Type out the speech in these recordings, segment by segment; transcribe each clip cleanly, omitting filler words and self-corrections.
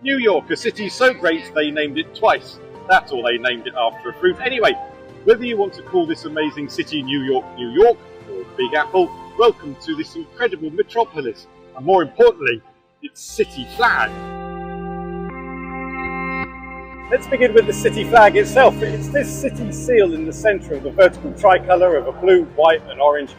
New York, a city so great they named it twice. That's all, they named it after a fruit. Anyway, whether you want to call this amazing city New York, or Big Apple, welcome to this incredible metropolis, and more importantly, its city flag. Let's begin with the city flag itself. It's this city seal in the centre of the vertical tricolour of a blue, white and orange.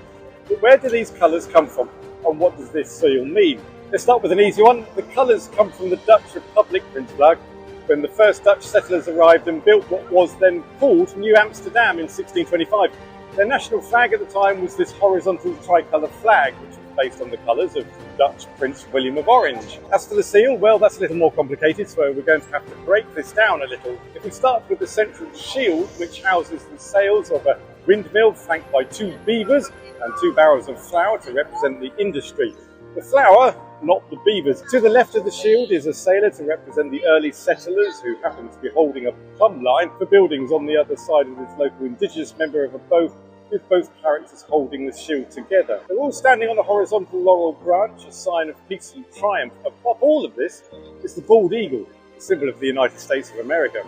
But where do these colours come from, and what does this seal mean? Let's start with an easy one. The colours come from the Dutch Republic Prinsflag, when the first Dutch settlers arrived and built what was then called New Amsterdam in 1625. Their national flag at the time was this horizontal tricolour flag, which was based on the colours of Dutch Prince William of Orange. As for the seal, well, that's a little more complicated, so we're going to have to break this down a little. If we start with the central shield, which houses the sails of a windmill flanked by two beavers and two barrels of flour to represent the industry. The flour, not the beavers. To the left of the shield is a sailor to represent the early settlers who happen to be holding a plumb line for buildings on the other side of this local indigenous member of a boat, with both characters holding the shield together. They're all standing on a horizontal laurel branch, a sign of peace and triumph. Above all of this is the bald eagle, the symbol of the United States of America.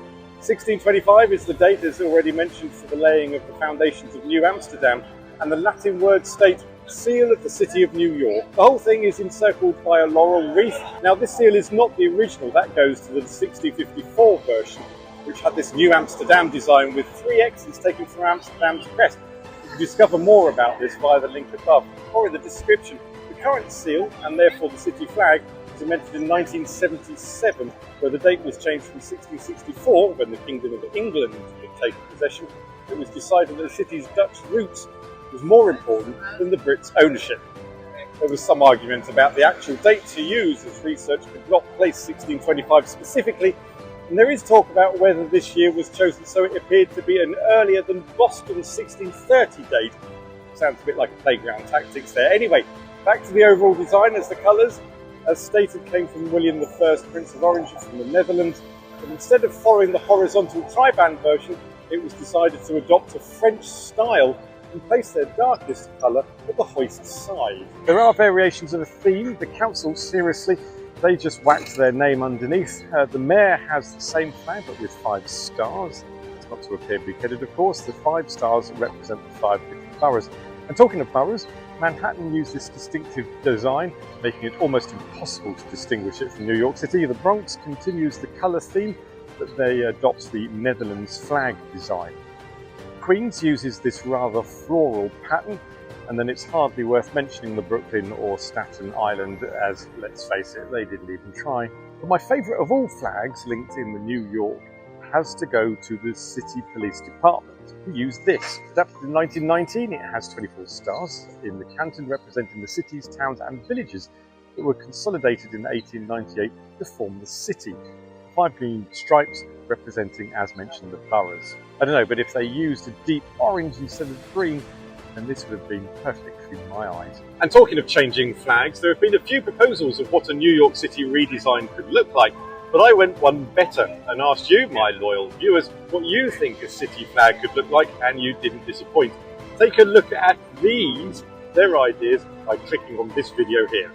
1625 is the date, as already mentioned, for the laying of the foundations of New Amsterdam, and the Latin words state seal of the city of New York. The whole thing is encircled by a laurel wreath. Now this seal is not the original, that goes to the 1654 version, which had this New Amsterdam design with 3 X's taken from Amsterdam's crest. You can discover more about this via the link above or in the description. The current seal, and therefore the city flag, was invented in 1977, where the date was changed from 1664, when the Kingdom of England had taken possession. It was decided that the city's Dutch roots was more important than the Brits' ownership. There was some argument about the actual date to use, as research could not place 1625 specifically, and there is talk about whether this year was chosen so it appeared to be an earlier than Boston's 1630 date. Sounds a bit like playground tactics there. Anyway, back to the overall design. As the colours, as stated, came from William I, Prince of Orange from the Netherlands, but instead of following the horizontal triband version, it was decided to adopt a French style and place their darkest colour at the hoist side. There are variations of a theme. The council, seriously, they just whacked their name underneath. The mayor has the same flag but with 5 stars. It's not to appear big-headed, of course. The 5 stars represent the 5 different boroughs. And talking of boroughs, Manhattan used this distinctive design, making it almost impossible to distinguish it from New York City. The Bronx continues the colour theme, but they adopt the Netherlands flag design. Queens uses this rather floral pattern, and then it's hardly worth mentioning the Brooklyn or Staten Island, as, let's face it, they didn't even try. But my favourite of all flags linked in the New York has to go to the City Police Department, who use this. Adapted in 1919, it has 24 stars in the canton representing the cities, towns and villages that were consolidated in 1898 to form the city. 5 green stripes representing, as mentioned, the boroughs. I don't know, but if they used a deep orange instead of green, then this would have been perfect in my eyes. And talking of changing flags, there have been a few proposals of what a New York City redesign could look like, but I went one better and asked you, my loyal viewers, what you think a city flag could look like, and you didn't disappoint. Take a look at these, their ideas, by clicking on this video here.